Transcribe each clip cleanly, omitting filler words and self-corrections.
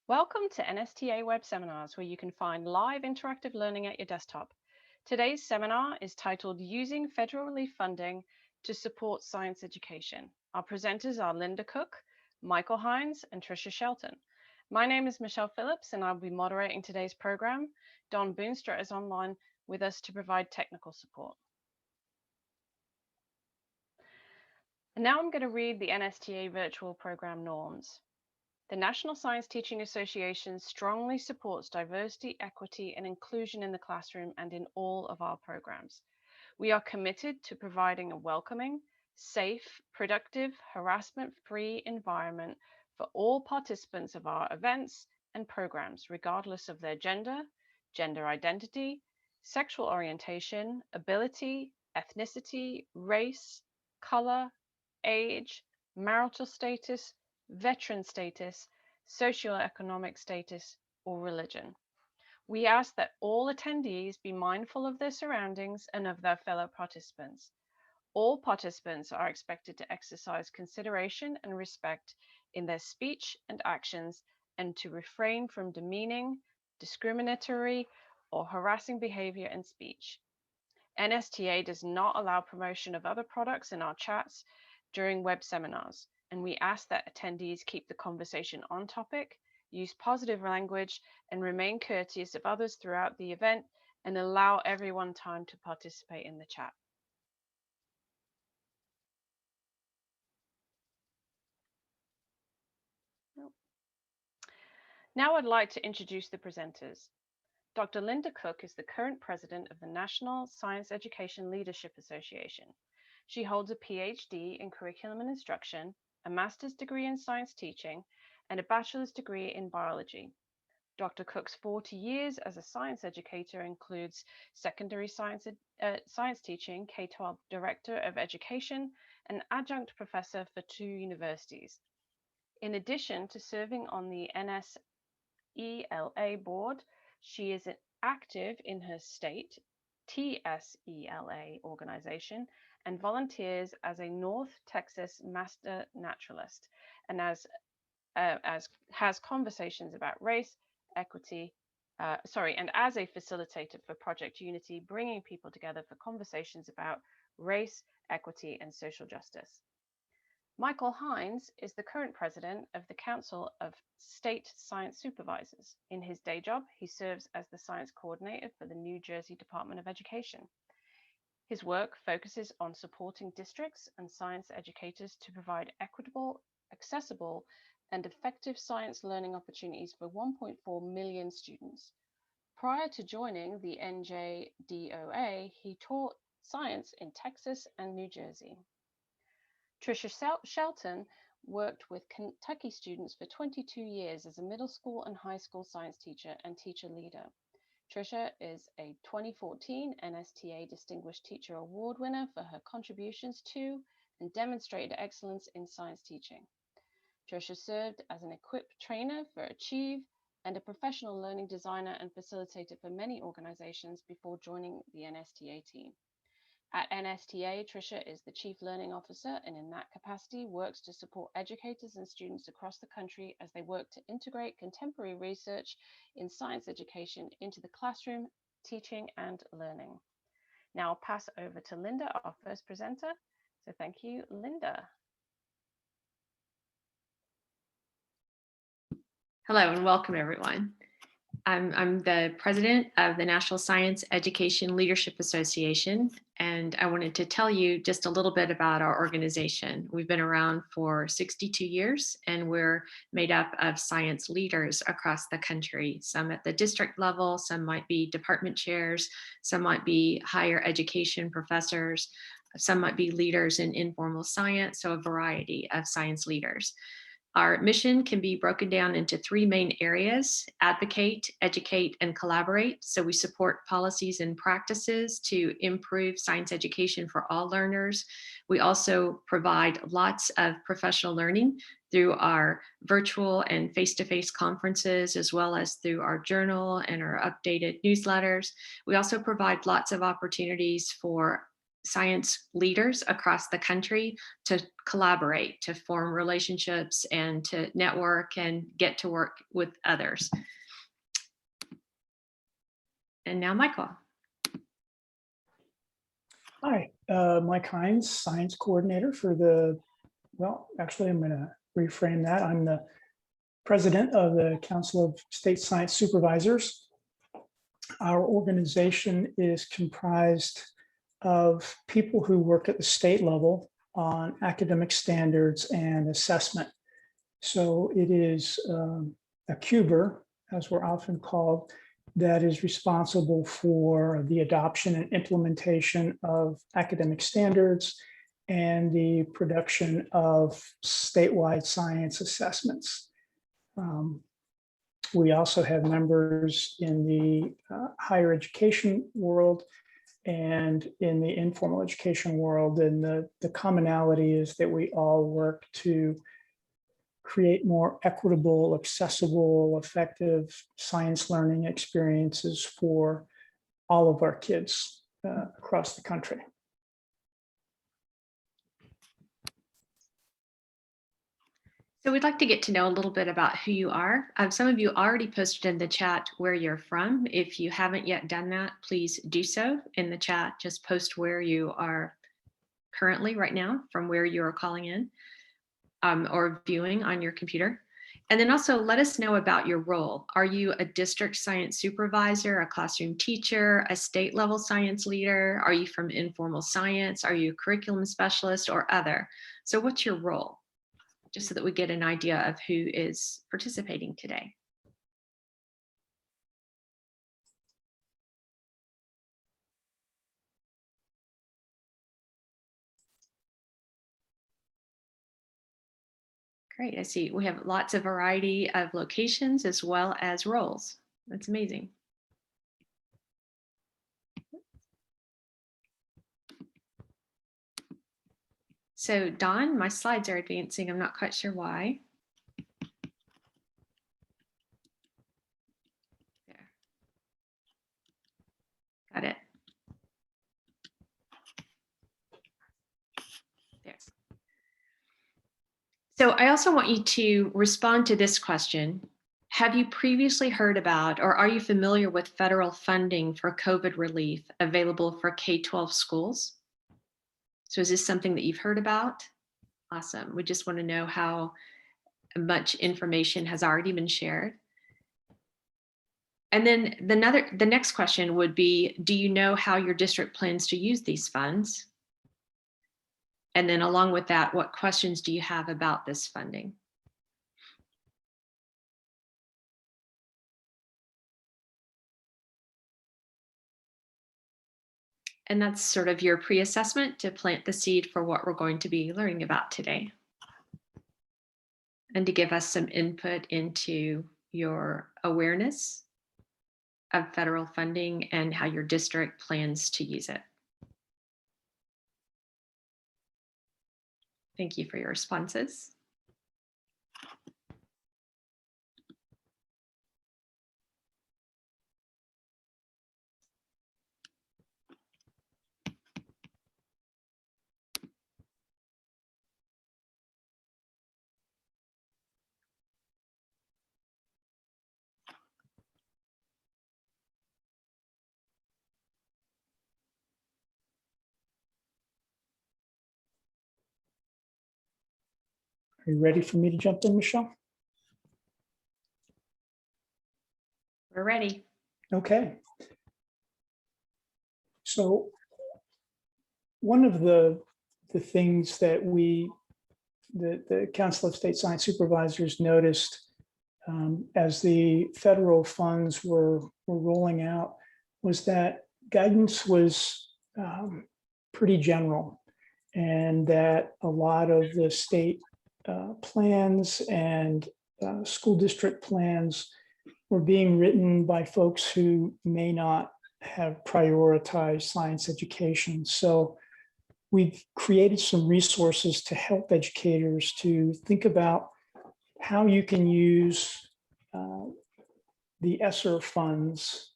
Welcome to NSTA Web Seminars, where you can find live interactive learning at your desktop. Today's seminar is titled Using Federal Relief Funding to Support Science Education. Our presenters are Linda Cook, Michael Hines, and Tricia Shelton. My name is Michelle Phillips, and I'll be moderating today's program. Don Boonstra is online with us to provide technical support. And now I'm going to read the NSTA virtual program norms. The National Science Teaching Association strongly supports diversity, equity, and inclusion in the classroom and in all of our programs. We are committed to providing a welcoming, safe, productive, harassment-free environment for all participants of our events and programs, regardless of their gender, gender identity, sexual orientation, ability, ethnicity, race, color, age, marital status, veteran status, socioeconomic status, or religion. We ask that all attendees be mindful of their surroundings and of their fellow participants. All participants are expected to exercise consideration and respect in their speech and actions and to refrain from demeaning, discriminatory, or harassing behavior and speech. NSTA does not allow promotion of other products in our chats during web seminars, and we ask that attendees keep the conversation on topic, use positive language, and remain courteous of others throughout the event, and allow everyone time to participate in the chat. Now I'd like to introduce the presenters. Dr. Linda Cook is the current president of the National Science Education Leadership Association. She holds a PhD in curriculum and instruction, a master's degree in science teaching, and a bachelor's degree in biology. Dr. Cook's 40 years as a science educator includes secondary science teaching, K-12 director of education, and adjunct professor for 2 universities. In addition to serving on the NSELA board, she is active in her state TSELA organization and volunteers as a North Texas master naturalist and has conversations about race, equity, and as a facilitator for Project Unity, bringing people together for conversations about race, equity, and social justice. Michael Hines is the current president of the Council of State Science Supervisors. In his day job, he serves as the science coordinator for the New Jersey Department of Education. His work focuses on supporting districts and science educators to provide equitable, accessible, and effective science learning opportunities for 1.4 million students. Prior to joining the NJDOA, he taught science in Texas and New Jersey. Tricia Shelton worked with Kentucky students for 22 years as a middle school and high school science teacher and teacher leader. Tricia is a 2014 NSTA Distinguished Teacher Award winner for her contributions to and demonstrated excellence in science teaching. Tricia served as an equipped trainer for Achieve and a professional learning designer and facilitator for many organizations before joining the NSTA team. At NSTA, Tricia is the Chief Learning Officer and in that capacity works to support educators and students across the country as they work to integrate contemporary research in science education into the classroom, teaching and learning. Now I'll pass over to Linda, our first presenter. So thank you, Linda. Hello and welcome everyone. I'm the president of the National Science Education Leadership Association, and I wanted to tell you just a little bit about our organization. We've been around for 62 years, and we're made up of science leaders across the country, some at the district level, some might be department chairs, some might be higher education professors, some might be leaders in informal science, so a variety of science leaders. Our mission can be broken down into 3 main areas: advocate, educate, and collaborate. So we support policies and practices to improve science education for all learners. We also provide lots of professional learning through our virtual and face-to-face conferences, as well as through our journal and our updated newsletters. We also provide lots of opportunities for science leaders across the country to collaborate, to form relationships and to network and get to work with others. And now Michael. Hi, Mike Hines, Science Coordinator for the, well, actually, I'm going to reframe that. I'm the President of the Council of State Science Supervisors. Our organization is comprised of people who work at the state level on academic standards and assessment. So it is a CUBER, as we're often called, that is responsible for the adoption and implementation of academic standards and the production of statewide science assessments. We also have members in the higher education world and in the informal education world. And the commonality is that we all work to create more equitable, accessible, effective science learning experiences for all of our kids across the country. So we'd like to get to know a little bit about who you are. Some of you already posted in the chat where you're from. If you haven't yet done that, please do so in the chat. Just post where you are currently right now, from where you are calling in or viewing on your computer. And then also let us know about your role. Are you a district science supervisor, a classroom teacher, a state level science leader? Are you from informal science? Are you a curriculum specialist or other? So what's your role? Just so that we get an idea of who is participating today. Great, I see we have lots of variety of locations as well as roles. That's amazing. So Dawn, my slides are advancing. I'm not quite sure why. There. Got it. There. So I also want you to respond to this question. Have you previously heard about, or are you familiar with federal funding for COVID relief available for K-12 schools? So is this something that you've heard about? Awesome. We just want to know how much information has already been shared. And then the next question would be, do you know how your district plans to use these funds? And then along with that, what questions do you have about this funding? And that's sort of your pre-assessment to plant the seed for what we're going to be learning about today. And to give us some input into your awareness of federal funding and how your district plans to use it. Thank you for your responses. Are you ready for me to jump in, Michelle? We're ready. Okay. So one of the things that the Council of State Science Supervisors noticed as the federal funds were rolling out was that guidance was pretty general, and that a lot of the state plans and school district plans were being written by folks who may not have prioritized science education. So we've created some resources to help educators to think about how you can use the ESSER funds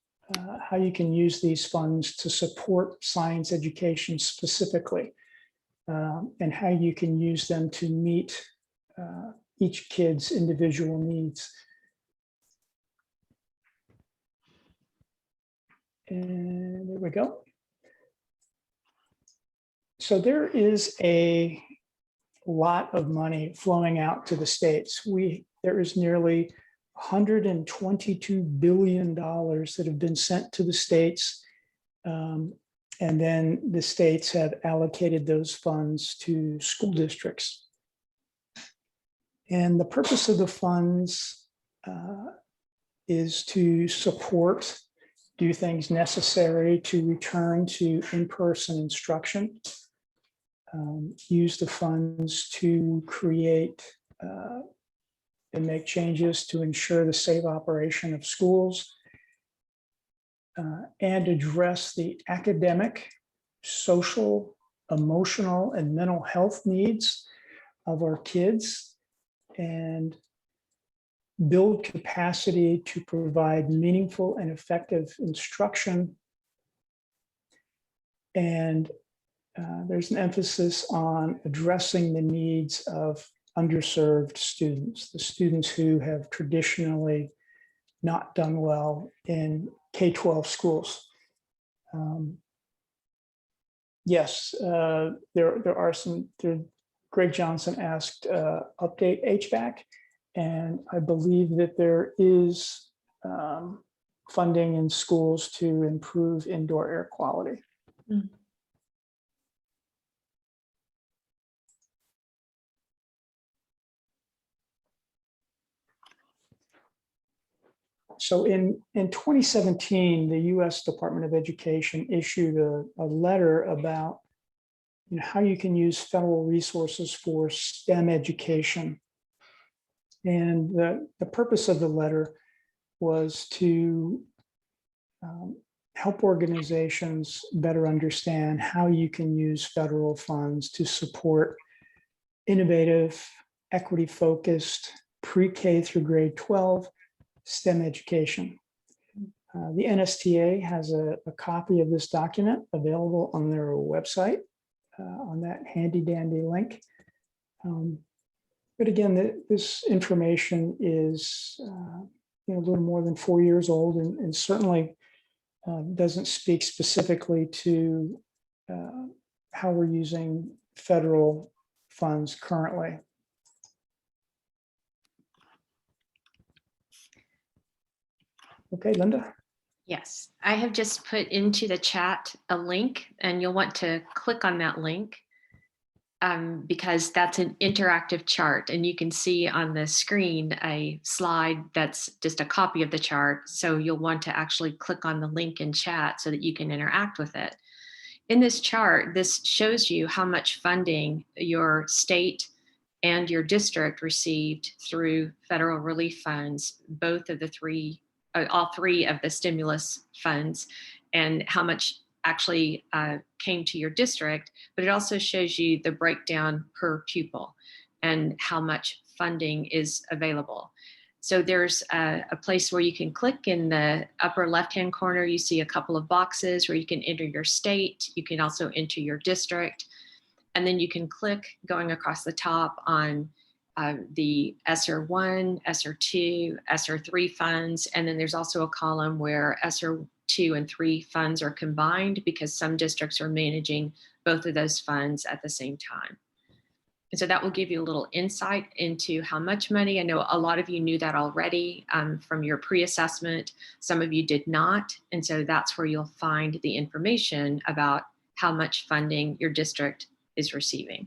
how you can use these funds to support science education specifically, and how you can use them to meet each kid's individual needs. And there we go. So there is a lot of money flowing out to the states. There is nearly $122 billion that have been sent to the states. And then the states have allocated those funds to school districts. And the purpose of the funds is to support, do things necessary to return to in-person instruction, use the funds to create and make changes to ensure the safe operation of schools, and address the academic, social, emotional, and mental health needs of our kids, and build capacity to provide meaningful and effective instruction. And there's an emphasis on addressing the needs of underserved students, the students who have traditionally not done well in K-12 schools. Yes, there are some. Greg Johnson asked update HVAC, and I believe that there is funding in schools to improve indoor air quality. Mm. So in 2017, the US Department of Education issued a letter about how you can use federal resources for STEM education. And the purpose of the letter was to help organizations better understand how you can use federal funds to support innovative, equity-focused, pre-K through grade 12 STEM education. The NSTA has a copy of this document available on their website, on that handy dandy link. But again, this information is a little more than 4 years old, and certainly doesn't speak specifically to how we're using federal funds currently. Okay, Linda. Yes, I have just put into the chat a link, and you'll want to click on that link because that's an interactive chart, and you can see on the screen a slide that's just a copy of the chart. So you'll want to actually click on the link in chat so that you can interact with it. In this chart, this shows you how much funding your state and your district received through federal relief funds, both of the all three of the stimulus funds, and how much actually came to your district, but it also shows you the breakdown per pupil and how much funding is available. So there's a place where you can click in the upper left-hand corner. You see a couple of boxes where you can enter your state. You can also enter your district. And then you can click going across the top on the ESSER 1, ESSER 2, ESSER 3 funds. And then there's also a column where ESSER 2 and 3 funds are combined because some districts are managing both of those funds at the same time. And so that will give you a little insight into how much money. I know a lot of you knew that already from your pre-assessment. Some of you did not. And so that's where you'll find the information about how much funding your district is receiving.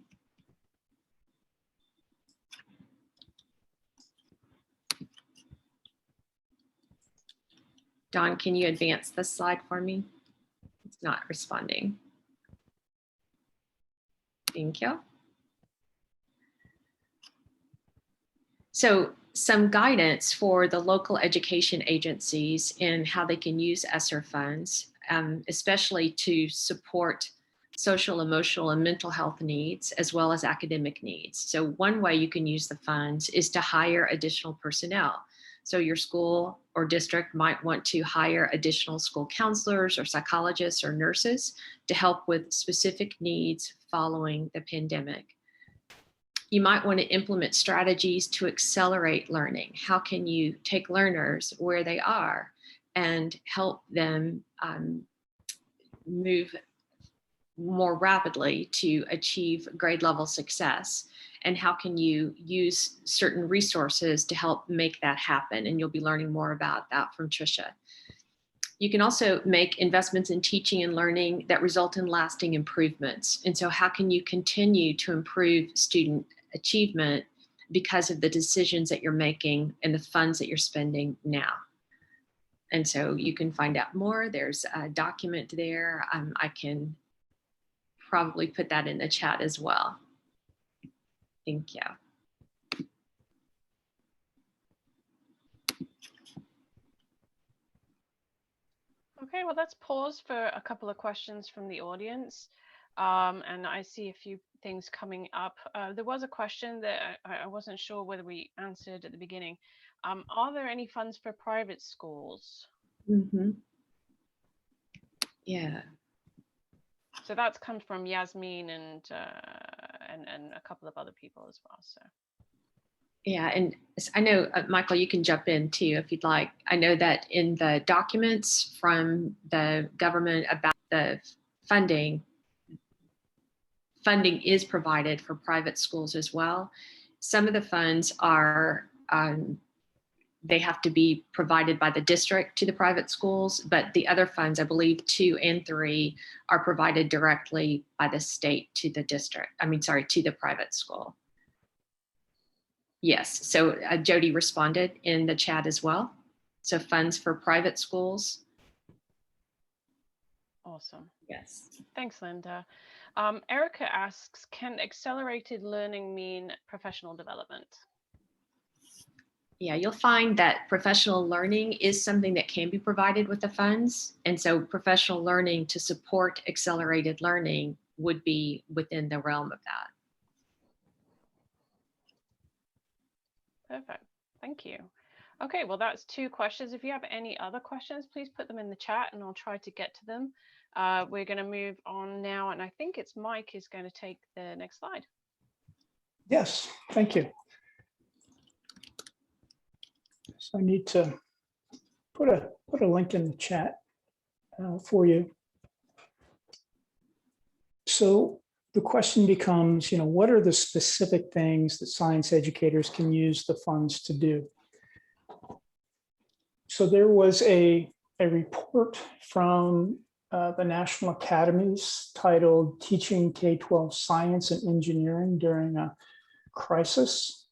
Dawn, can you advance this slide for me? It's not responding. Thank you. So some guidance for the local education agencies in how they can use ESSER funds, especially to support social, emotional, and mental health needs, as well as academic needs. So one way you can use the funds is to hire additional personnel. So your school or district might want to hire additional school counselors or psychologists or nurses to help with specific needs following the pandemic. You might want to implement strategies to accelerate learning. How can you take learners where they are and help them move more rapidly to achieve grade level success? And how can you use certain resources to help make that happen? And you'll be learning more about that from Tricia. You can also make investments in teaching and learning that result in lasting improvements. And so how can you continue to improve student achievement because of the decisions that you're making and the funds that you're spending now? And so you can find out more. There's a document there. I can probably put that in the chat as well. Thank you. Okay, well, let's pause for a couple of questions from the audience. And I see a few things coming up. There was a question that I wasn't sure whether we answered at the beginning. Are there any funds for private schools? Mm-hmm. Yeah. So that's come from Yasmin and a couple of other people as well. So. Yeah, and I know, Michael, you can jump in too if you'd like. I know that in the documents from the government about the funding is provided for private schools as well. Some of the funds are, they have to be provided by the district to the private schools, but the other funds, I believe 2 and 3, are provided directly by the state to the district. To the private school. Yes, so Jody responded in the chat as well. So funds for private schools. Awesome. Yes. Thanks, Linda. Erica asks, can accelerated learning mean professional development? Yeah, you'll find that professional learning is something that can be provided with the funds. And so professional learning to support accelerated learning would be within the realm of that. Perfect. Thank you. Okay, well, that's 2 questions. If you have any other questions, please put them in the chat and I'll try to get to them. We're going to move on now, and I think it's Mike is going to take the next slide. Yes, thank you. So I need to put a link in the chat for you. So the question becomes, what are the specific things that science educators can use the funds to do? So there was a report from the National Academies titled Teaching K-12 Science and Engineering During a Crisis.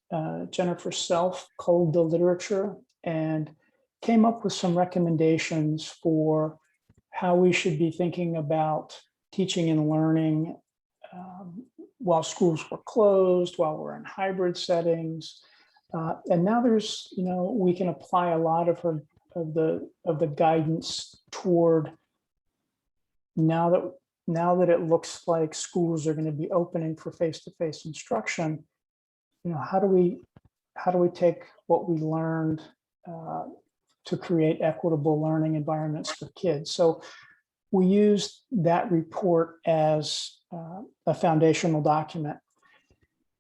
Jennifer Self culled the literature and came up with some recommendations for how we should be thinking about teaching and learning while schools were closed, while we're in hybrid settings. And now there's, we can apply a lot of the guidance toward now that it looks like schools are going to be opening for face-to-face instruction. How do we take what we learned to create equitable learning environments for kids? So we used that report as a foundational document.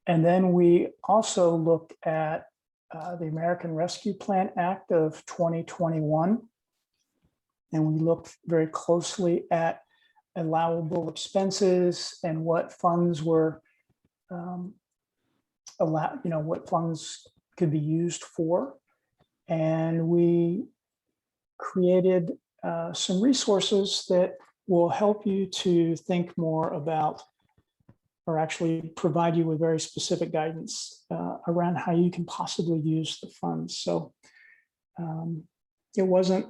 And then we also looked at the American Rescue Plan Act of 2021. And we looked very closely at allowable expenses and what funds were what funds could be used for. And we created some resources that will help you to think more about, or actually provide you with very specific guidance around how you can possibly use the funds. So it wasn't,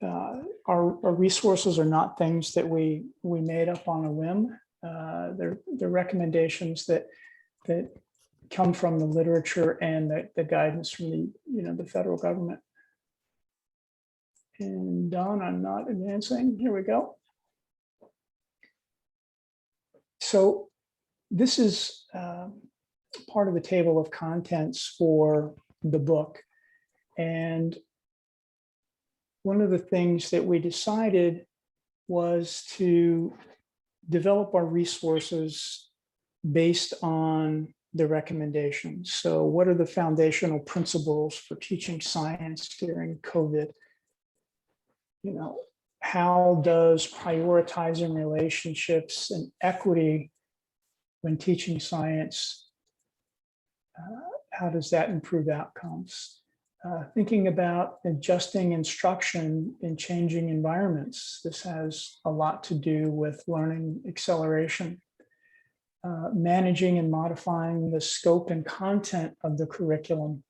our resources are not things that we made up on a whim. They're recommendations that come from the literature and the guidance from the federal government. And Don, I'm not advancing. Here we go. So this is part of the table of contents for the book. And one of the things that we decided was to develop our resources based on the recommendations. So what are the foundational principles for teaching science during COVID? You know, how does prioritizing relationships and equity when teaching science, how does that improve outcomes? Thinking about adjusting instruction in changing environments. This has a lot to do with learning acceleration. Managing and modifying the scope and content of the curriculum.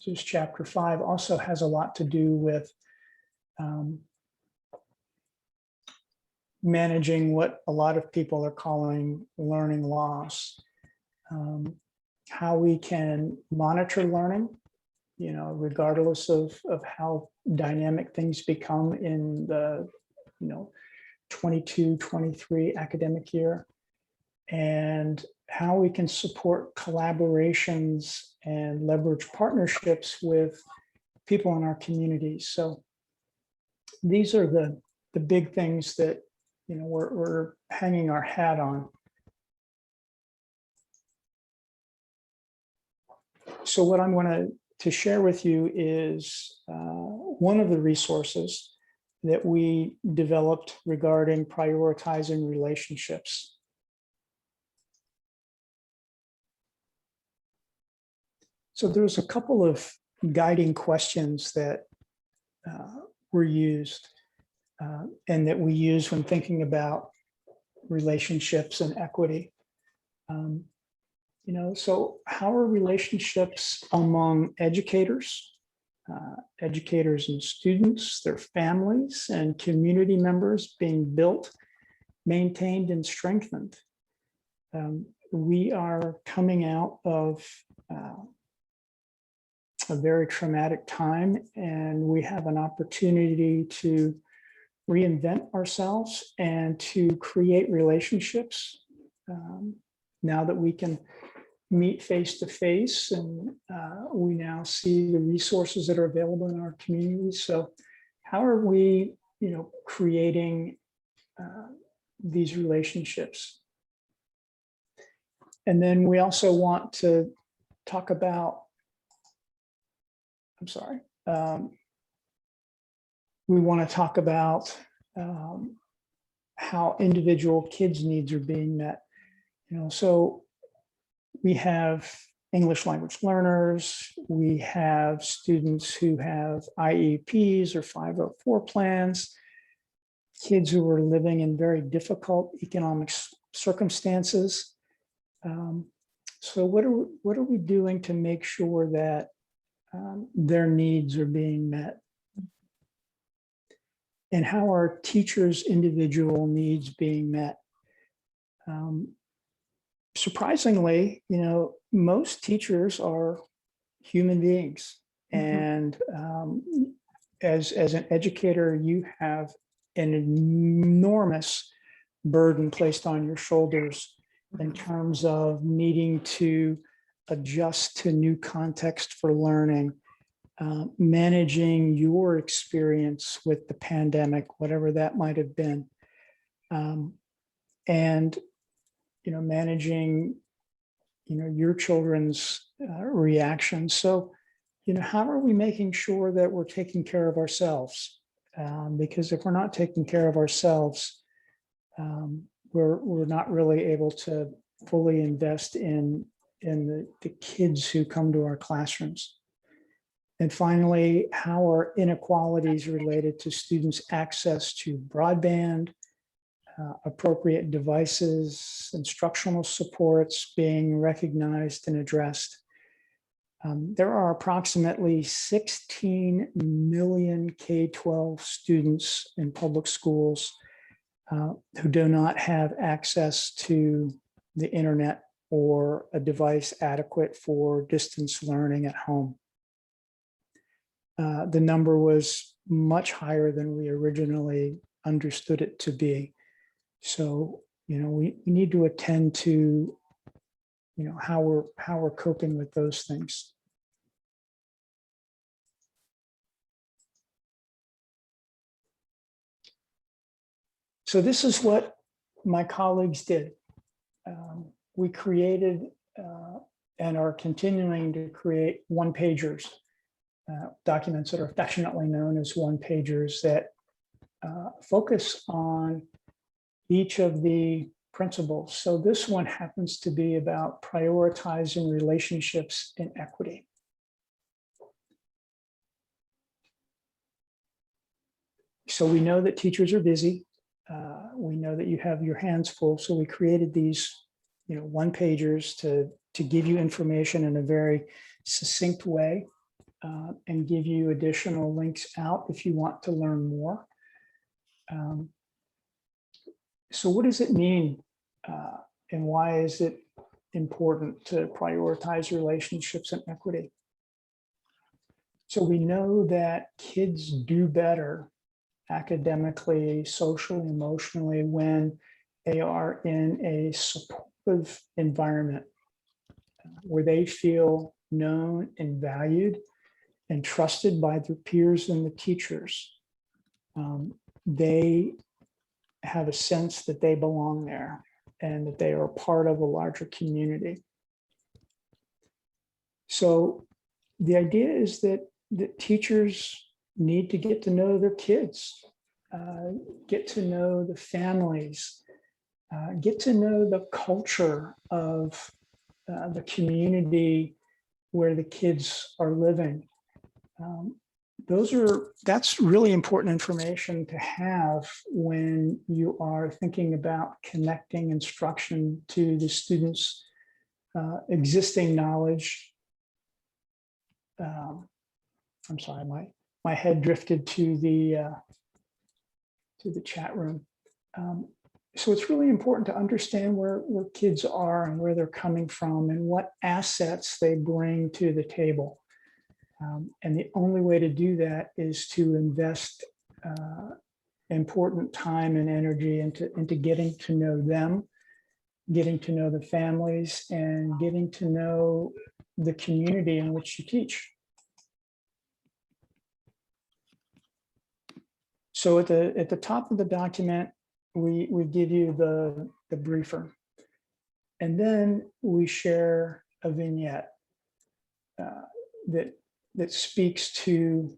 This chapter 5 also has a lot to do with managing what a lot of people are calling learning loss. How we can monitor learning, you know, regardless of how dynamic things become in the, 22-23 academic year, and how we can support collaborations and leverage partnerships with people in our communities. So these are the big things that, we're hanging our hat on. So what I'm going to share with you is one of the resources that we developed regarding prioritizing relationships. So there's a couple of guiding questions that were used and that we use when thinking about relationships and equity. So how are relationships among educators and students, their families and community members being built, maintained, and strengthened? We are coming out of a very traumatic time, and we have an opportunity to reinvent ourselves and to create relationships now that we can meet face to face, and we now see the resources that are available in our communities. So how are we, creating these relationships? And then we also want to talk about, we want to talk about how individual kids' needs are being met. So we have English language learners, we have students who have IEPs or 504 plans, kids who are living in very difficult economic circumstances. So what are we doing to make sure that their needs are being met? And how are teachers' individual needs being met? Surprisingly, most teachers are human beings. And as an educator, you have an enormous burden placed on your shoulders in terms of needing to adjust to new context for learning, managing your experience with the pandemic, whatever that might have been, and managing your children's reactions. So how are we making sure that we're taking care of ourselves? Because if we're not taking care of ourselves, we're not really able to fully invest in the kids who come to our classrooms. And finally, how are inequalities related to students' access to broadband, appropriate devices, instructional supports being recognized and addressed? There are approximately 16 million K-12 students in public schools who do not have access to the internet or a device adequate for distance learning at home. The number was much higher than we originally understood it to be. So, we need to attend to, how we're coping with those things. So this is what my colleagues did. We created and are continuing to create one-pagers, documents that are affectionately known as one-pagers that focus on each of the principles. So this one happens to be about prioritizing relationships in equity. So we know that teachers are busy. We know that you have your hands full. So we created these, one-pagers to give you information in a very succinct way and give you additional links out if you want to learn more. So what does it mean and why is it important to prioritize relationships and equity? So we know that kids do better academically, socially, emotionally when they are in a supportive environment where they feel known and valued and trusted by their peers and the teachers. They have a sense that they belong there and that they are part of a larger community. So the idea is that teachers need to get to know their kids, get to know the families, get to know the culture of the community where the kids are living. That's really important information to have when you are thinking about connecting instruction to the students' existing knowledge. I'm sorry, my head drifted to the chat room. So it's really important to understand where kids are and where they're coming from and what assets they bring to the table. And the only way to do that is to invest important time and energy into getting to know them, getting to know the families, and getting to know the community in which you teach. So at the top of the document, we give you the briefer, and then we share a vignette that speaks to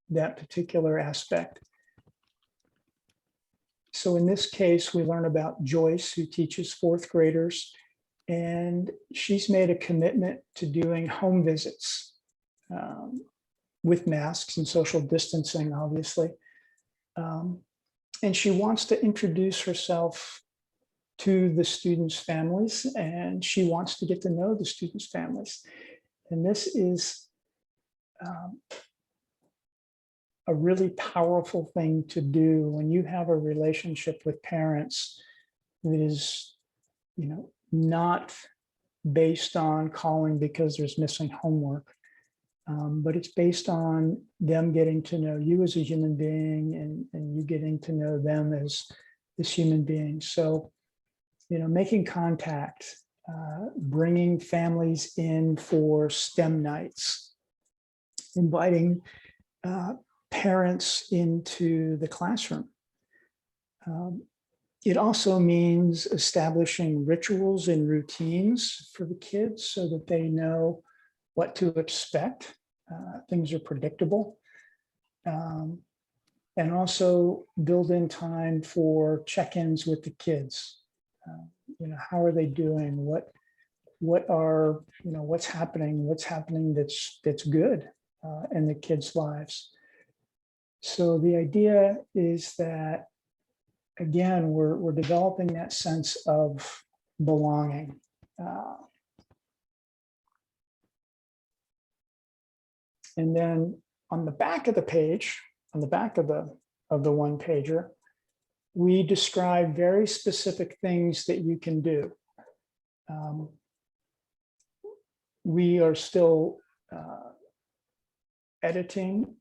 that particular aspect. So in this case, we learn about Joyce, who teaches fourth graders, and she's made a commitment to doing home visits with masks and social distancing, obviously. And she wants to introduce herself to the students' families, and she wants to get to know the students' families. And this is a really powerful thing to do when you have a relationship with parents that is, not based on calling because there's missing homework, but it's based on them getting to know you as a human being and you getting to know them as human beings. So, making contact, bringing families in for STEM nights, inviting parents into the classroom. It also means establishing rituals and routines for the kids so that they know what to expect. Things are predictable. And also build in time for check-ins with the kids. How are they doing? What's happening that's good in the kids' lives. So the idea is that, again, we're developing that sense of belonging. And then on the back of the page, on the back of the one pager, we describe very specific things that you can do. We are still editing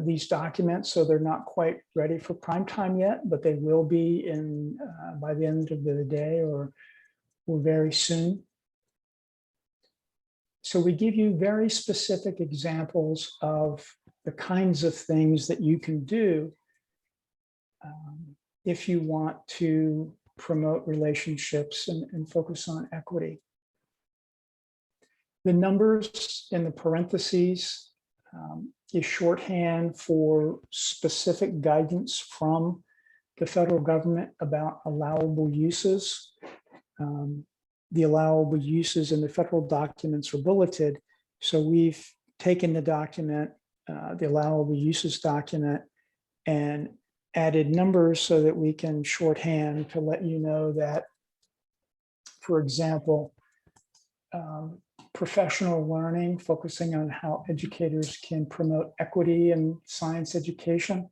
these documents, so they're not quite ready for prime time yet, but they will be by the end of the day or very soon. So we give you very specific examples of the kinds of things that you can do if you want to promote relationships and focus on equity. The numbers in the parentheses is shorthand for specific guidance from the federal government about allowable uses. The allowable uses in the federal documents are bulleted. So we've taken the document, the allowable uses document, and added numbers so that we can shorthand to let you know that, for example, professional learning, focusing on how educators can promote equity in science education.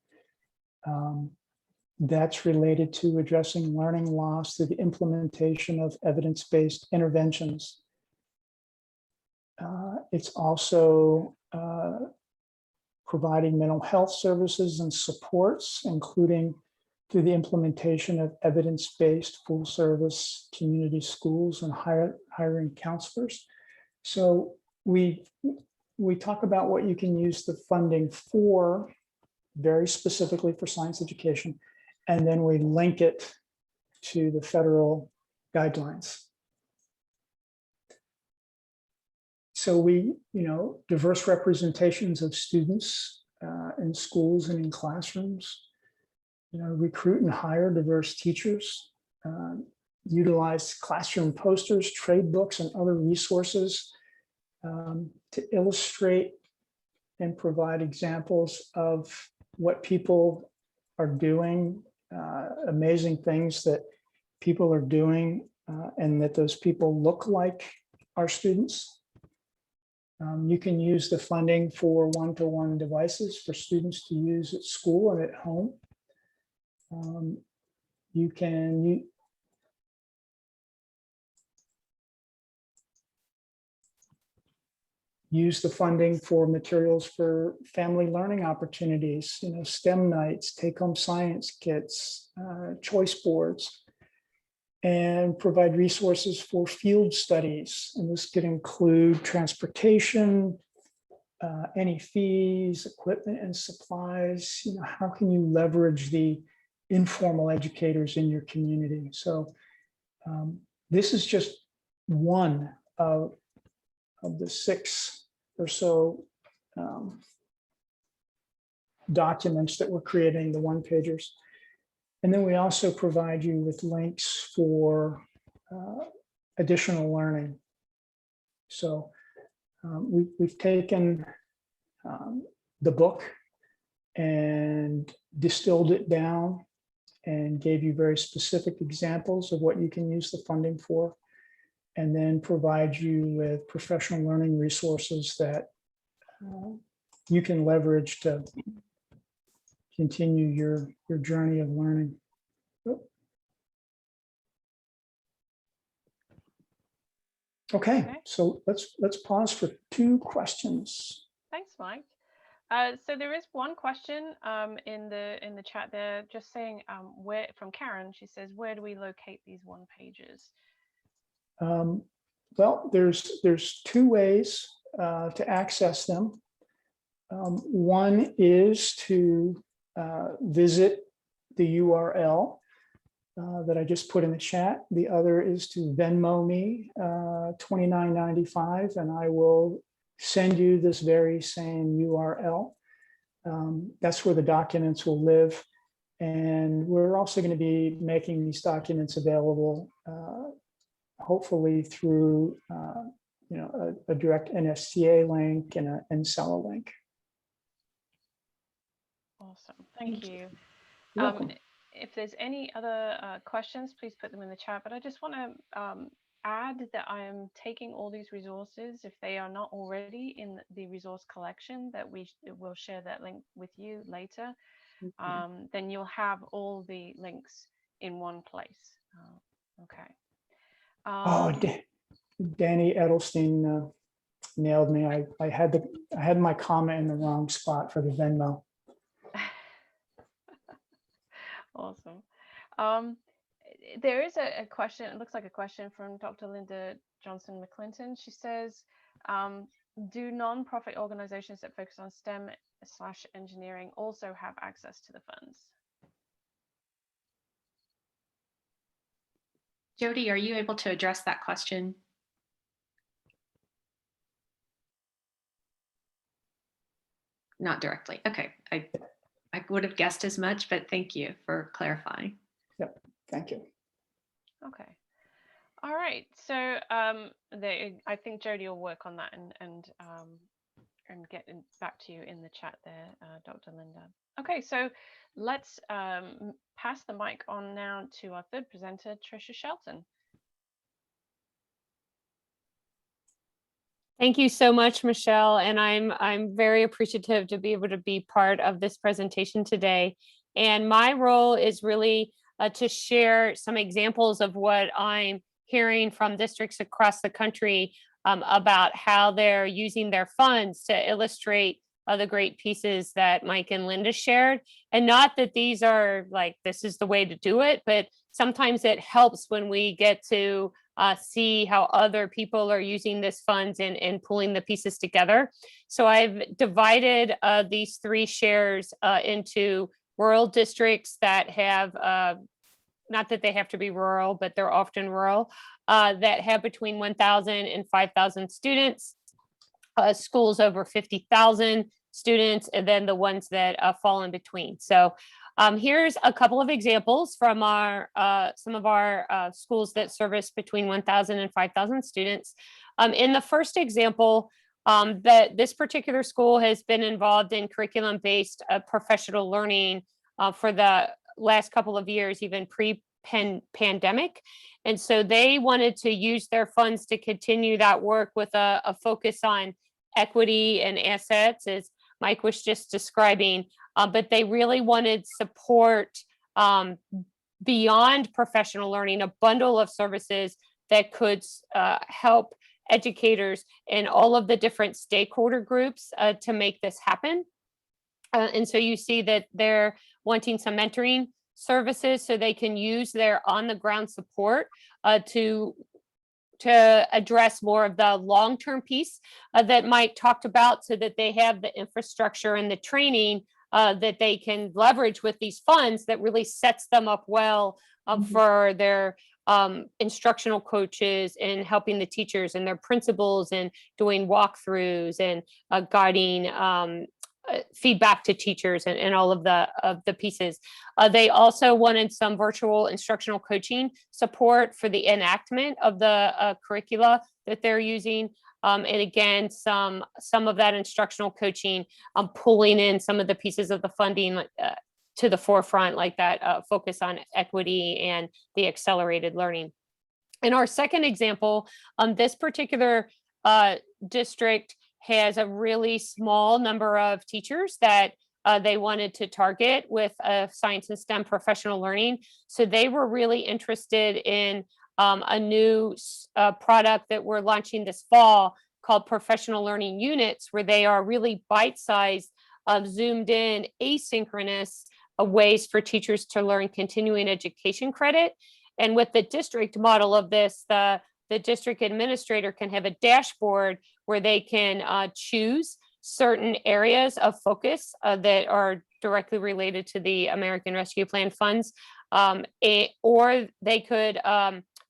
That's related to addressing learning loss through the implementation of evidence-based interventions. It's also providing mental health services and supports, including through the implementation of evidence-based full-service community schools and hiring counselors. So we talk about what you can use the funding for, very specifically for science education, and then we link it to the federal guidelines. So diverse representations of students in schools and in classrooms, recruit and hire diverse teachers, utilize classroom posters, trade books, and other resources to illustrate and provide examples of what people are doing, amazing things that people are doing, and that those people look like our students. You can use the funding for one-to-one devices for students to use at school and at home. You can use the funding for materials for family learning opportunities, STEM nights, take-home science kits, choice boards, and provide resources for field studies. And this could include transportation, any fees, equipment and supplies. How can you leverage the informal educators in your community? So this is just one of the 6 or so documents that we're creating, the one-pagers. And then we also provide you with links for additional learning. So we've taken the book and distilled it down and gave you very specific examples of what you can use the funding for, and then provide you with professional learning resources that you can leverage to continue your journey of learning. Okay, so let's pause for 2 questions. Thanks, Mike. So there is one question in the chat there, just saying where, from Karen. She says, where do we locate these one-pagers? Well, there's 2 ways to access them. One is to visit the URL that I just put in the chat. The other is to Venmo me $29.95, and I will send you this very same URL. That's where the documents will live. And we're also going to be making these documents available, hopefully through a direct NSTA link and an Insula link. Awesome, thank you. You're welcome. If there's any other questions, please put them in the chat. But I just want to add that I am taking all these resources, if they are not already in the resource collection, that we will share that link with you later. Then you'll have all the links in one place. Okay. Oh, Danny Edelstein nailed me. I had my comment in the wrong spot for the Venmo. Awesome. There is a question, it looks like a question from Dr. Linda Johnson McClinton. She says, do non-profit organizations that focus on STEM/engineering also have access to the funds? Jody, are you able to address that question? Not directly. Okay. I would have guessed as much, but thank you for clarifying. Yep, thank you. Okay. All right. So I think Jody will work on that and get back to you in the chat there, Dr. Linda. Okay, so let's pass the mic on now to our third presenter, Tricia Shelton. Thank you so much, Michelle, and I'm very appreciative to be able to be part of this presentation today. And my role is really to share some examples of what I'm hearing from districts across the country about how they're using their funds to illustrate the great pieces that Mike and Linda shared. And not that these are like, this is the way to do it, but sometimes it helps when we get to see how other people are using this funds and pulling the pieces together. So I've divided these three shares into rural districts that have, not that they have to be rural, but they're often rural, that have between 1,000 and 5,000 students, schools over 50,000 students, and then the ones that fall in between. So here's a couple of examples from our some of our schools that service between 1,000 and 5,000 students. In the first example, this particular school has been involved in curriculum-based professional learning for the last couple of years, even pre-pandemic. And so they wanted to use their funds to continue that work with a focus on equity and assets, as Mike was just describing. But they really wanted support beyond professional learning, a bundle of services that could help educators in all of the different stakeholder groups to make this happen. And so you see that they're wanting some mentoring services so they can use their on-the-ground support to address more of the long-term piece that Mike talked about, so that they have the infrastructure and the training that they can leverage with these funds that really sets them up well for their instructional coaches and helping the teachers and their principals and doing walkthroughs and guiding feedback to teachers and all of the pieces. They also wanted some virtual instructional coaching support for the enactment of the curricula that they're using. And again, some of that instructional coaching, pulling in some of the pieces of the funding to the forefront, like that focus on equity and the accelerated learning. In our second example, this particular district has a really small number of teachers that they wanted to target with science and STEM professional learning. So they were really interested in a new product that we're launching this fall called Professional Learning Units, where they are really bite-sized, zoomed in, asynchronous ways for teachers to learn continuing education credit. And with the district model of this, the district administrator can have a dashboard where they can choose certain areas of focus that are directly related to the American Rescue Plan funds, or they could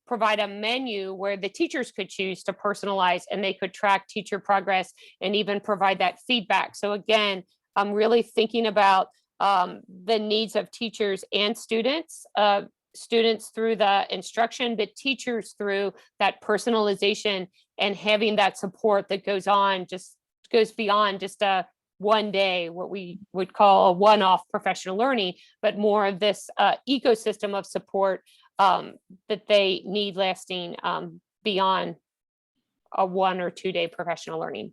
provide a menu where the teachers could choose to personalize, and they could track teacher progress and even provide that feedback. So again, I'm really thinking about the needs of teachers and students through the instruction, but teachers through that personalization and having that support that goes beyond just a one day, what we would call a one-off professional learning, but more of this ecosystem of support that they need lasting beyond a 1 or 2 day professional learning.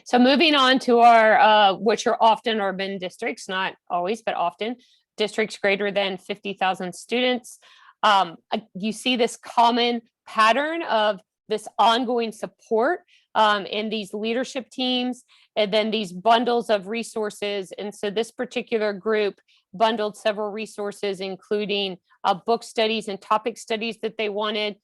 So moving on to our, which are often urban districts, not always, but often, districts greater than 50,000 students. You see this common pattern of this ongoing support in these leadership teams, and then these bundles of resources. And so this particular group bundled several resources, including book studies and topic studies that they wanted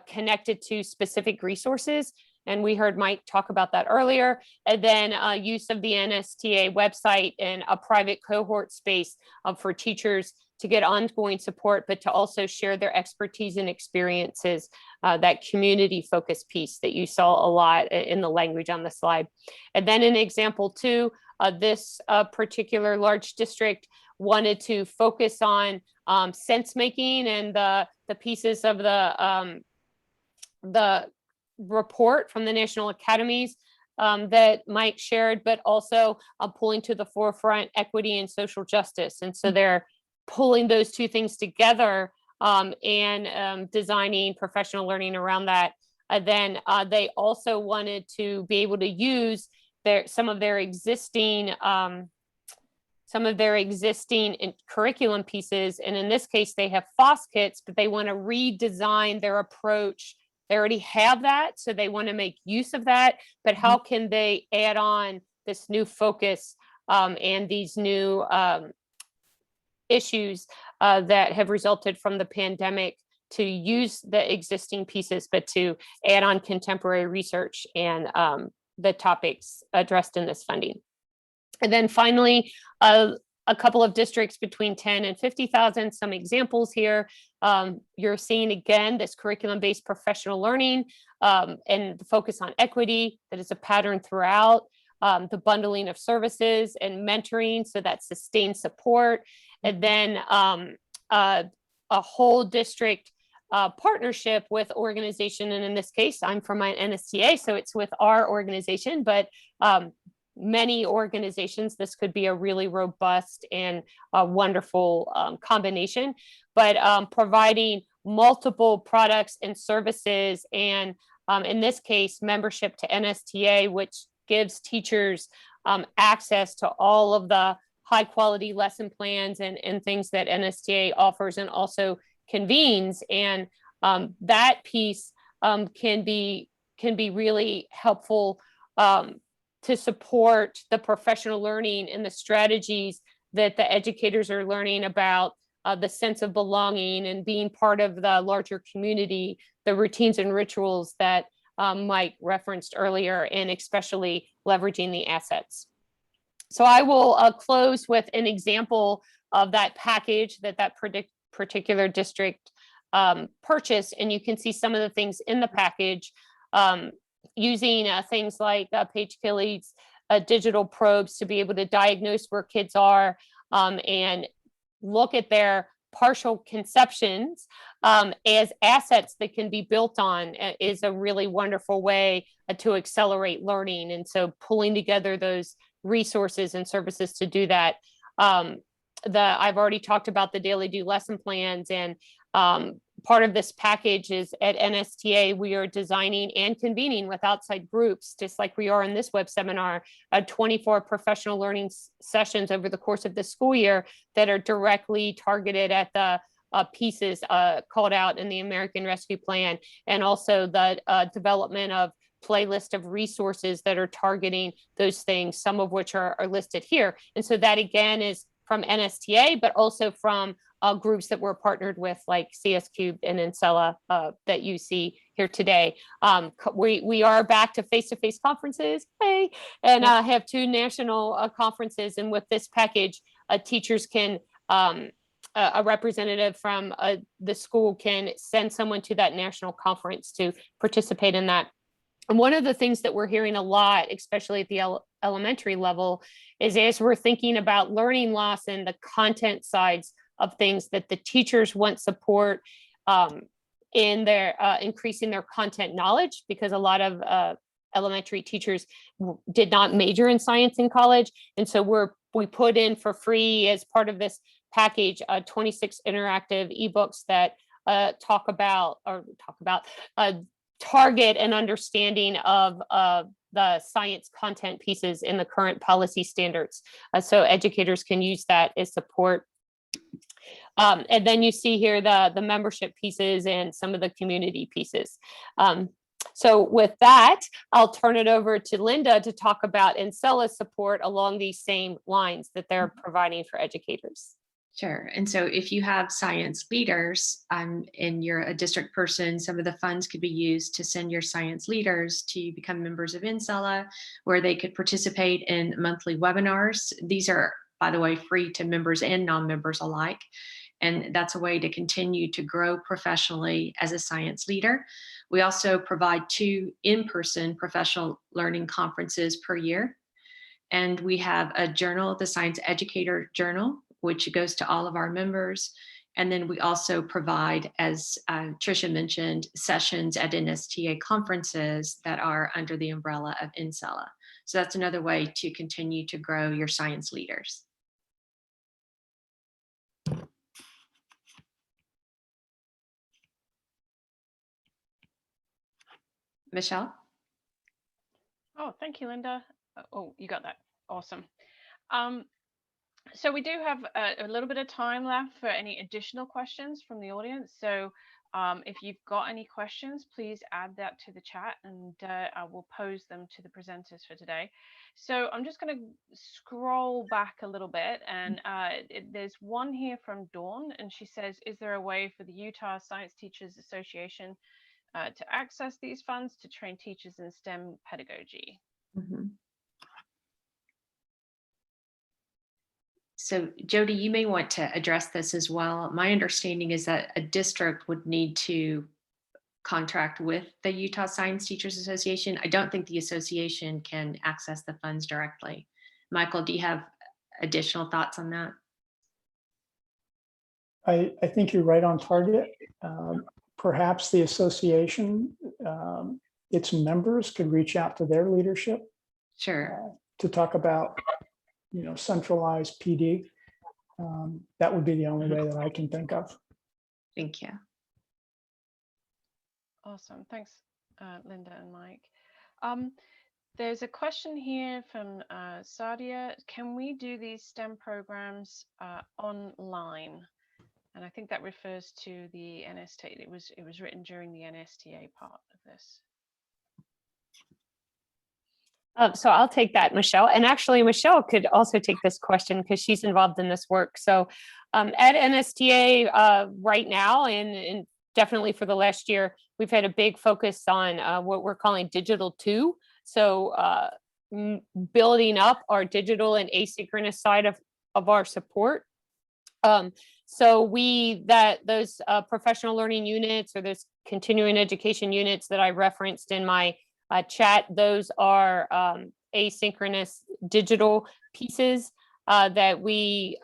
connected to specific resources. And we heard Mike talk about that earlier. And then use of the NSTA website and a private cohort space for teachers to get ongoing support, but to also share their expertise and experiences, that community focused piece that you saw a lot in the language on the slide. And then in example 2, this particular large district wanted to focus on sense making and the pieces of the report from the National Academies that Mike shared, but also pulling to the forefront equity and social justice. And so they're pulling those two things together and designing professional learning around that. Then they also wanted to be able to use some of their existing curriculum pieces. And in this case, they have FOSS kits, but they want to redesign their approach. They already have that, so they want to make use of that. But how can they add on this new focus and these new issues that have resulted from the pandemic to use the existing pieces, but to add on contemporary research and the topics addressed in this funding. And then finally, a couple of districts between 10 and 50,000, some examples here. You're seeing again this curriculum-based professional learning and the focus on equity that is a pattern throughout, the bundling of services and mentoring, so that sustained support, and then a whole district partnership with organization. And in this case, I'm from my NSTA, so it's with our organization, but many organizations, this could be a really robust and wonderful combination, but providing multiple products and services, and in this case, membership to NSTA, which gives teachers access to all of the high quality lesson plans and things that NSTA offers and also convenes. And that piece can be really helpful to support the professional learning and the strategies that the educators are learning about the sense of belonging and being part of the larger community, the routines and rituals that Mike referenced earlier, and especially leveraging the assets. So I will close with an example of that package that particular district purchased, and you can see some of the things in the package using things like Paige Kelly's digital probes to be able to diagnose where kids are and look at their partial conceptions as assets that can be built on is a really wonderful way to accelerate learning. And so pulling together those resources and services to do that. I've already talked about the daily do lesson plans, and part of this package is at NSTA, we are designing and convening with outside groups, just like we are in this web seminar, 24 professional learning sessions over the course of the school year that are directly targeted at the pieces called out in the American Rescue Plan, and also the development of playlist of resources that are targeting those things, some of which are listed here. And so that again is from NSTA, but also from groups that we're partnered with, like CS Cubed and Insula that you see here today. We are back to face-to-face conferences, hey, and have 2 national conferences. And with this package, teachers can, a representative from the school can send someone to that national conference to participate in that. And one of the things that we're hearing a lot, especially at the elementary level, is as we're thinking about learning loss and the content sides of things, that the teachers want support in their increasing their content knowledge, because a lot of elementary teachers did not major in science in college. And so we put in for free as part of this package 26 interactive ebooks that target an understanding of the science content pieces in the current policy standards. So educators can use that as support. And then you see here the membership pieces and some of the community pieces. So with that, I'll turn it over to Linda to talk about Insula Support along these same lines that they're providing for educators. Sure. And so if you have science leaders and you're a district person, some of the funds could be used to send your science leaders to become members of Insula, where they could participate in monthly webinars. These are, by the way, free to members and non-members alike. And that's a way to continue to grow professionally as a science leader. We also provide 2 in-person professional learning conferences per year. And we have a journal, the Science Educator Journal, which goes to all of our members. And then we also provide, as Tricia mentioned, sessions at NSTA conferences that are under the umbrella of Insula. So that's another way to continue to grow your science leaders. Michelle? Oh, thank you, Linda. Oh, you got that. Awesome. So we do have a little bit of time left for any additional questions from the audience. So if you've got any questions, please add that to the chat, and I will pose them to the presenters for today. So I'm just going to scroll back a little bit, and there's one here from Dawn, and she says, is there a way for the Utah Science Teachers Association to access these funds to train teachers in STEM pedagogy? Mm-hmm. So Jody, you may want to address this as well. My understanding is that a district would need to contract with the Utah Science Teachers Association. I don't think the association can access the funds directly. Michael, do you have additional thoughts on that? I think you're right on target. Perhaps the association, its members could reach out to their leadership. Sure. To talk about, centralized PD. That would be the only way that I can think of. Thank you. Awesome. Thanks, Linda and Mike. There's a question here from Sadia. Can we do these STEM programs online? And I think that refers to the NSTA. It was written during the NSTA part of this. So I'll take that, Michelle. And actually, Michelle could also take this question because she's involved in this work. So at NSTA right now, and definitely for the last year, we've had a big focus on what we're calling Digital 2. So building up our digital and asynchronous side of our support. So those professional learning units, or those continuing education units that I referenced in my chat, those are asynchronous digital pieces that we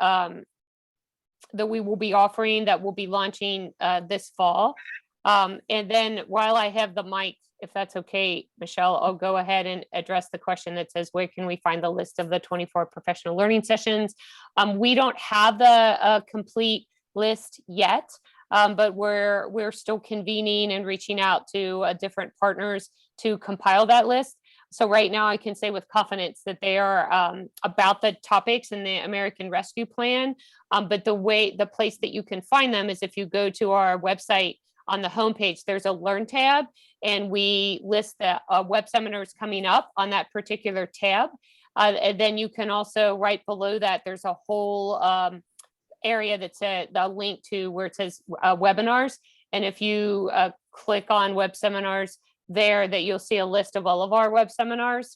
will be offering, that we'll be launching this fall. And then while I have the mic, if that's okay, Michelle, I'll go ahead and address the question that says, where can we find the list of the 24 professional learning sessions? We don't have the complete list yet, but we're still convening and reaching out to different partners to compile that list. So right now I can say with confidence that they are about the topics in the American Rescue Plan. But the place that you can find them is if you go to our website. On the homepage, there's a Learn tab, and we list the web seminars coming up on that particular tab. And then you can also, right below that, there's a whole area that's the link to where it says webinars. And if you click on web seminars there, that you'll see a list of all of our web seminars.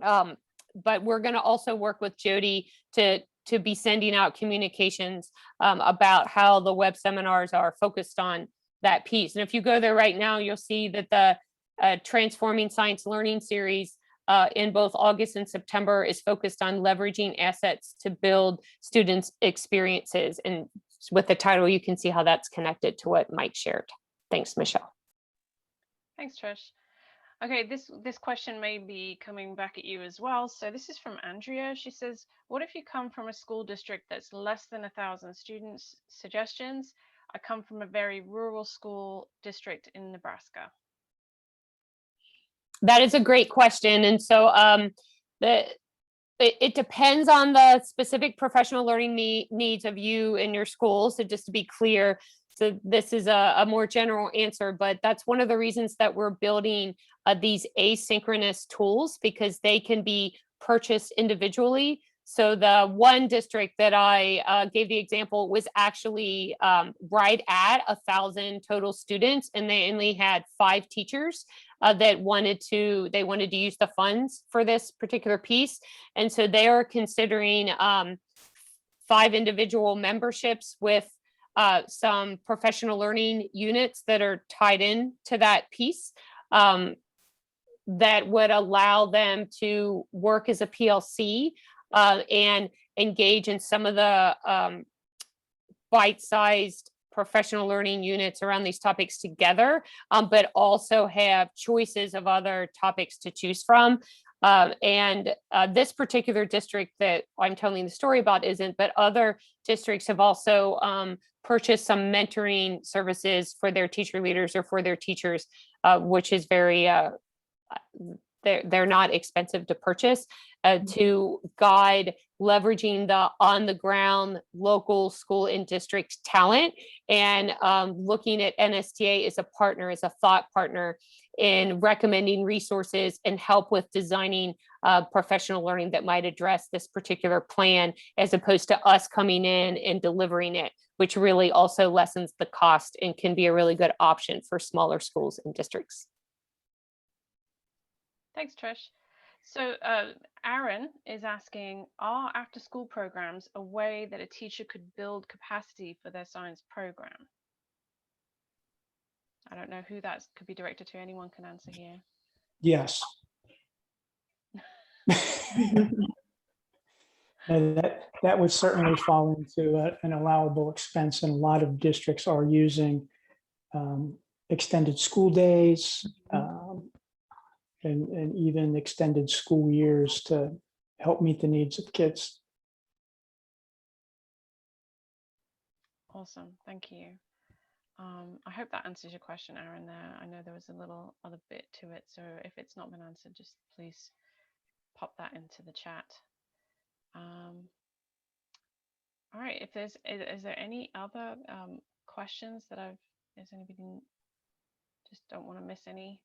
But we're going to also work with Jody to be sending out communications about how the web seminars are focused on that piece. And if you go there right now, you'll see that the Transforming Science Learning series in both August and September is focused on leveraging assets to build students' experiences. And with the title, you can see how that's connected to what Mike shared. Thanks, Michelle. Thanks, Trish. Okay, this question may be coming back at you as well. So this is from Andrea. She says, what if you come from a school district that's less than 1,000 students? Suggestions? I come from a very rural school district in Nebraska. That is a great question. And so it depends on the specific professional learning needs of you and your school. So just to be clear, so this is a more general answer, but that's one of the reasons that we're building these asynchronous tools, because they can be purchased individually. So the one district that I gave the example was actually right at 1,000 total students, and they only had 5 teachers that wanted to use the funds for this particular piece. And so they are considering 5 individual memberships with some professional learning units that are tied in to that piece, that would allow them to work as a PLC and engage in some of the bite-sized professional learning units around these topics together, but also have choices of other topics to choose from. This particular district that I'm telling the story about isn't, but other districts have also purchased some mentoring services for their teacher leaders or for their teachers, which is very, they're not expensive to purchase, to guide leveraging the on the ground local school and district talent, and looking at NSTA as a partner, as a thought partner in recommending resources and help with designing professional learning that might address this particular plan, as opposed to us coming in and delivering it, which really also lessens the cost and can be a really good option for smaller schools and districts. Thanks, Trish. So Aaron is asking, are after-school programs a way that a teacher could build capacity for their science program? I don't know who that could be directed to. Anyone can answer here. Yes. And that would certainly fall into an allowable expense, and a lot of districts are using extended school days, and even extended school years to help meet the needs of kids. Awesome, thank you. I hope that answers your question, Aaron, there. I know there was a little other bit to it, so if it's not been answered, just please pop that into the chat. All right, if is there any other questions that is anybody just don't want to miss any?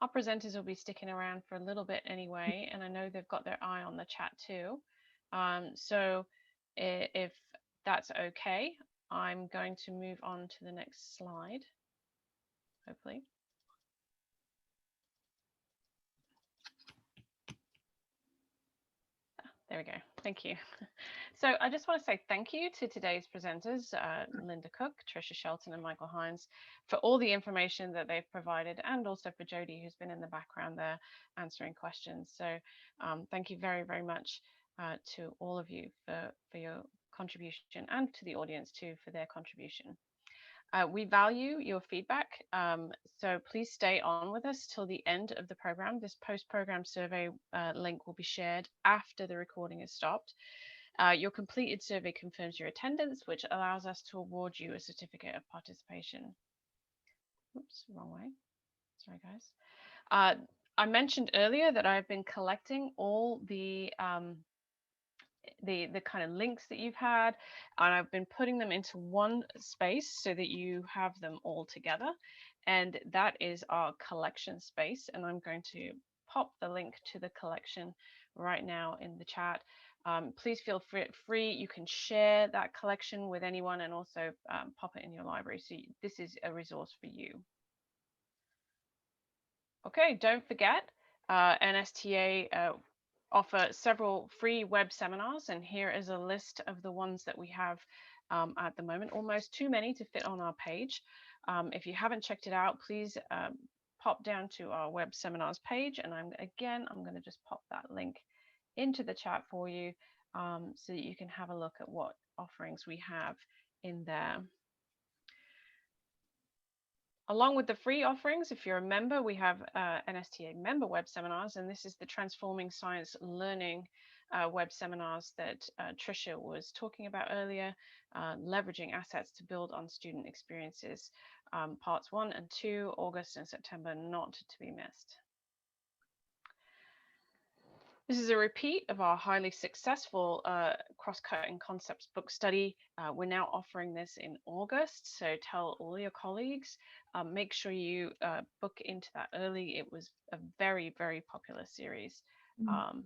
Our presenters will be sticking around for a little bit anyway, and I know they've got their eye on the chat too. So if that's okay, I'm going to move on to the next slide, hopefully. There we go. Thank you. So I just want to say thank you to today's presenters, Linda Cook, Tricia Shelton, and Michael Hines, for all the information that they've provided, and also for Jody, who's been in the background there answering questions. So thank you very, very much to all of you for your contribution, and to the audience too for their contribution. We value your feedback, so please stay on with us till the end of the program. This post-program survey link will be shared after the recording is stopped. Your completed survey confirms your attendance, which allows us to award you a certificate of participation. Oops, wrong way. Sorry, guys. I mentioned earlier that I've been collecting all the kind of links that you've had, and I've been putting them into one space so that you have them all together, and that is our collection space. And I'm going to pop the link to the collection right now in the chat. Please feel free. You can share that collection with anyone, and also pop it in your library. So this is a resource for you. Okay, don't forget, NSTA offer several free web seminars, and here is a list of the ones that we have at the moment. Almost too many to fit on our page. If you haven't checked it out, please pop down to our web seminars page, and I'm going to just pop that link into the chat for you, so that you can have a look at what offerings we have in there. Along with the free offerings, if you're a member, we have NSTA member web seminars, and this is the Transforming Science Learning web seminars that Tricia was talking about earlier, leveraging assets to build on student experiences, parts 1 and 2, August and September, not to be missed. This is a repeat of our highly successful cross-cutting concepts book study. We're now offering this in August, so tell all your colleagues. Make sure you book into that early. It was a very, very popular series. I'm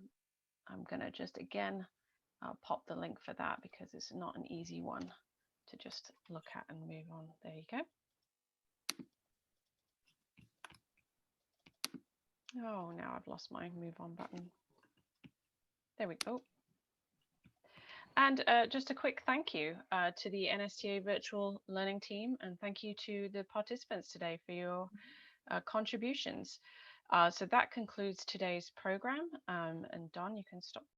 going to just again pop the link for that, because it's not an easy one to just look at and move on. There you go. Oh, now I've lost my move on button. There we go. And just a quick thank you to the NSTA virtual learning team, and thank you to the participants today for your contributions. So that concludes today's program. And Don, you can stop